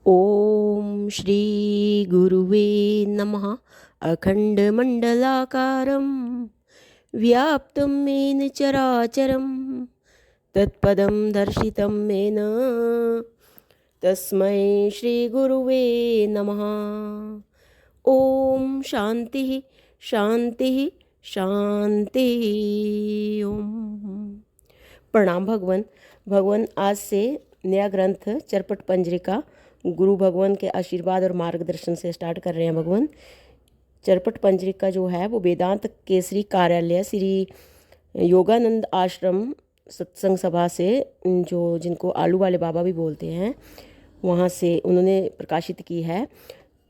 ओम श्री गुरुवे नमः। अखंडमंडलाकारं व्याप्तं येन चराचरं तत्पदं दर्शितं येन तस्मै श्री गुरुवे नमः। ओम शांति शांति शांति। ओम। प्रणाम भगवान। भगवान, आज से नया ग्रंथ चरपट पंजरिका गुरु भगवान के आशीर्वाद और मार्गदर्शन से स्टार्ट कर रहे हैं। भगवान, चरपट पंजरिका जो है वो वेदांत केसरी कार्यालय श्री योगानंद आश्रम सत्संग सभा से, जो जिनको आलू वाले बाबा भी बोलते हैं, वहाँ से उन्होंने प्रकाशित की है।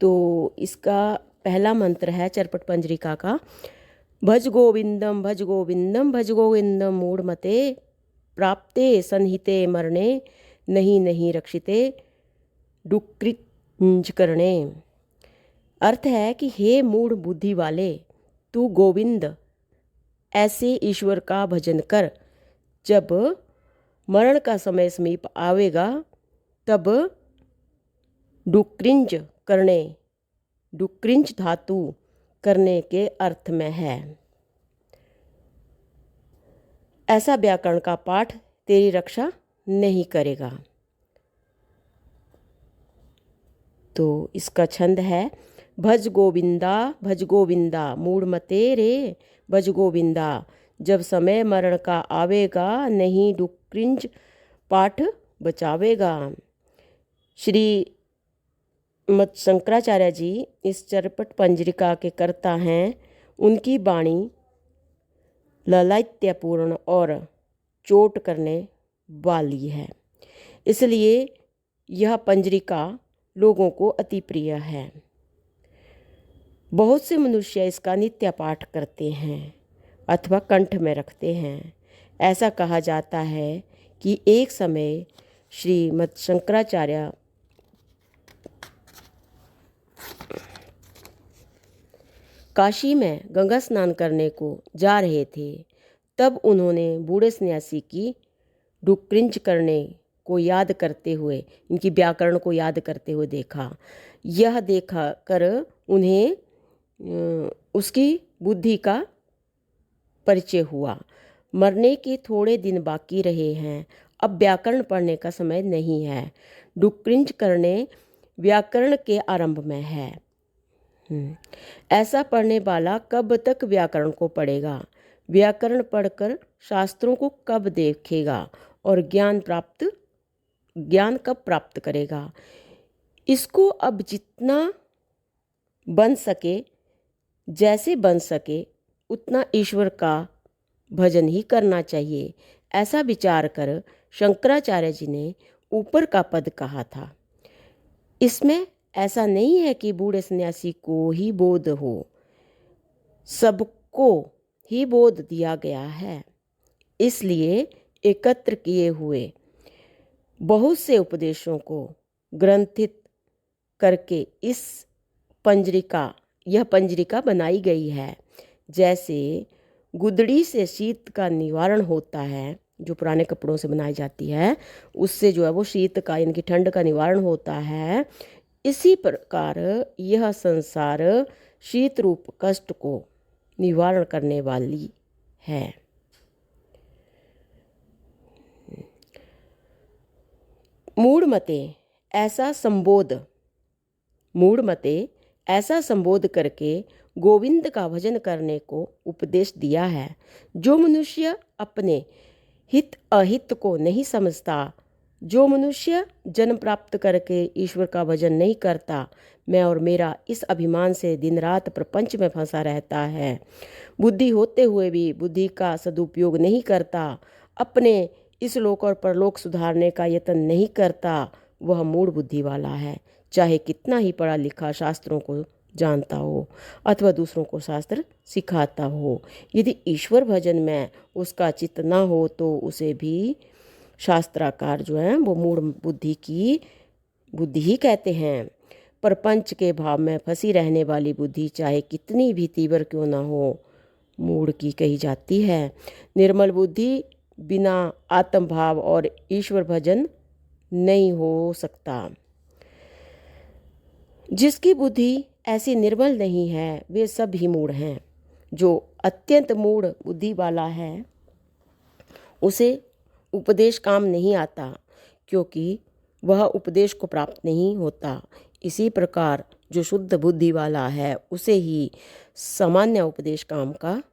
तो इसका पहला मंत्र है चरपट पंजरिका का, भज गोविंदम भज गोविंदम भज गोविंदम मूढ़मते प्राप्ते सन्हिते मरणे नहीं नहीं रक्षिते डुक्रिंज करणे। अर्थ है कि हे मूढ़ बुद्धि वाले, तू गोविंद ऐसे ईश्वर का भजन कर, जब मरण का समय समीप आवेगा तब डुक्रिंज करने, डुक्रिंज धातु करने के अर्थ में है। ऐसा व्याकरण का पाठ तेरी रक्षा नहीं करेगा। तो इसका छंद है, भज गोविंदा मूढ़मते रे भज गोविंदा, जब समय मरण का आवेगा नहीं डुक्रिंज पाठ बचावेगा। श्री मत शंकराचार्य जी इस चरपट पंजरिका के कर्ता हैं। उनकी वाणी ललायत्यपूर्ण और चोट करने वाली है, इसलिए यह पंजरिका लोगों को अति प्रिय है। बहुत से मनुष्य इसका नित्य पाठ करते हैं अथवा कंठ में रखते हैं। ऐसा कहा जाता है कि एक समय श्रीमद शंकराचार्य काशी में गंगा स्नान करने को जा रहे थे। तब उन्होंने बूढ़े सन्यासी की डुक्रिंच करने को याद करते हुए, इनकी व्याकरण को याद करते हुए देखा। यह देखा कर उन्हें उसकी बुद्धि का परिचय हुआ। मरने के थोड़े दिन बाकी रहे हैं, अब व्याकरण पढ़ने का समय नहीं है। डुक्रिंच करने व्याकरण के आरंभ में है। ऐसा पढ़ने वाला कब तक व्याकरण को पढ़ेगा? व्याकरण पढ़कर शास्त्रों को कब देखेगा? और ज्ञान कब प्राप्त करेगा? इसको अब जितना बन सके, जैसे बन सके, उतना ईश्वर का भजन ही करना चाहिए। ऐसा विचार कर शंकराचार्य जी ने ऊपर का पद कहा था। इसमें ऐसा नहीं है कि बूढ़े सन्यासी को ही बोध हो, सबको ही बोध दिया गया है। इसलिए एकत्र किए हुए बहुत से उपदेशों को ग्रंथित करके यह पंजरिका बनाई गई है। जैसे गुदड़ी से शीत का निवारण होता है, जो पुराने कपड़ों से बनाई जाती है, उससे जो है वो शीत का यानी कि ठंड का निवारण होता है। इसी प्रकार यह संसार शीत रूप कष्ट को निवारण करने वाली है। मूढ़मते ऐसा संबोध करके गोविंद का भजन करने को उपदेश दिया है। जो मनुष्य अपने हित अहित को नहीं समझता, जो मनुष्य जन्म प्राप्त करके ईश्वर का भजन नहीं करता, मैं और मेरा इस अभिमान से दिन रात प्रपंच में फंसा रहता है, बुद्धि होते हुए भी बुद्धि का सदुपयोग नहीं करता, अपने इस लोक और परलोक सुधारने का यत्न नहीं करता, वह मूढ़ बुद्धि वाला है। चाहे कितना ही पढ़ा लिखा शास्त्रों को जानता हो अथवा दूसरों को शास्त्र सिखाता हो, यदि ईश्वर भजन में उसका चित्त न हो तो उसे भी शास्त्राकार जो है वो मूढ़ बुद्धि ही कहते हैं। प्रपंच के भाव में फंसी रहने वाली बुद्धि चाहे कितनी भी तीव्र क्यों न हो, मूढ़ की कही जाती है। निर्मल बुद्धि बिना आत्म भाव और ईश्वर भजन नहीं हो सकता। जिसकी बुद्धि ऐसी निर्मल नहीं है वे सब ही मूढ़ हैं। जो अत्यंत मूढ़ बुद्धि वाला है उसे उपदेश काम नहीं आता, क्योंकि वह उपदेश को प्राप्त नहीं होता। इसी प्रकार जो शुद्ध बुद्धि वाला है उसे ही सामान्य उपदेश काम का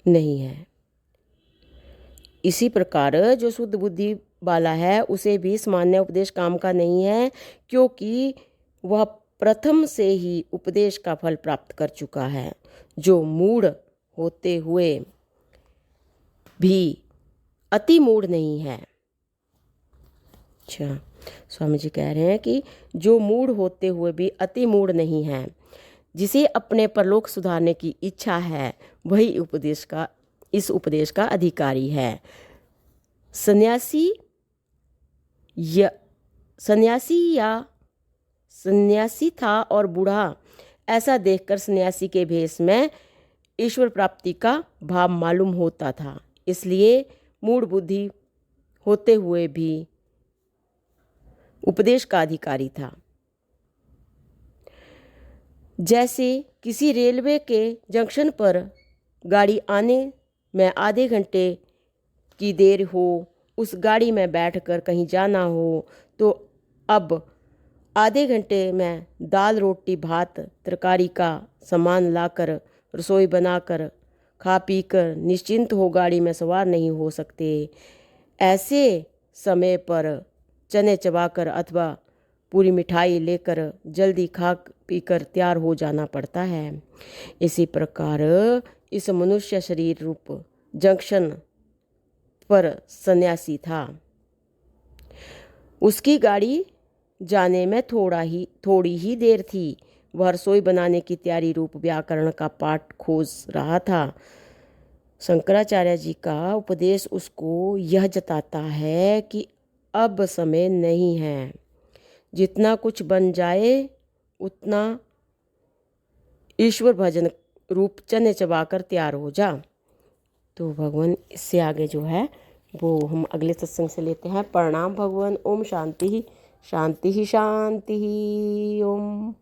नहीं है। इसी प्रकार जो शुद्ध बुद्धि वाला है उसे भी सामान्य उपदेश काम का नहीं है, क्योंकि वह प्रथम से ही उपदेश का फल प्राप्त कर चुका है। जो मूढ़ होते हुए भी अति मूढ़ नहीं है। अच्छा, स्वामी जी कह रहे हैं कि जो मूढ़ होते हुए भी अति मूढ़ नहीं है, जिसे अपने परलोक सुधारने की इच्छा है, वही इस उपदेश का अधिकारी है। सन्यासी था और बूढ़ा, ऐसा देखकर सन्यासी के भेष में ईश्वर प्राप्ति का भाव मालूम होता था, इसलिए मूढ़ बुद्धि होते हुए भी उपदेश का अधिकारी था। जैसे किसी रेलवे के जंक्शन पर गाड़ी आने में आधे घंटे की देर हो, उस गाड़ी में बैठकर कहीं जाना हो, तो अब आधे घंटे में दाल रोटी भात तरकारी का सामान लाकर रसोई बनाकर खा पी कर निश्चिंत हो गाड़ी में सवार नहीं हो सकते। ऐसे समय पर चने चबाकर अथवा पूरी मिठाई लेकर जल्दी खा पीकर तैयार हो जाना पड़ता है। इसी प्रकार इस मनुष्य शरीर रूप जंक्शन पर सन्यासी था। उसकी गाड़ी जाने में थोड़ी ही देर थी। वह रसोई बनाने की तैयारी रूप व्याकरण का पाठ खोज रहा था। शंकराचार्य जी का उपदेश उसको यह जताता है कि अब समय नहीं है, जितना कुछ बन जाए उतना ईश्वर भजन रूप चने चबाकर तैयार हो जा। तो भगवान इससे आगे जो है वो हम अगले सत्संग से लेते हैं। प्रणाम भगवान। ओम शांति शांति शांति। ओम।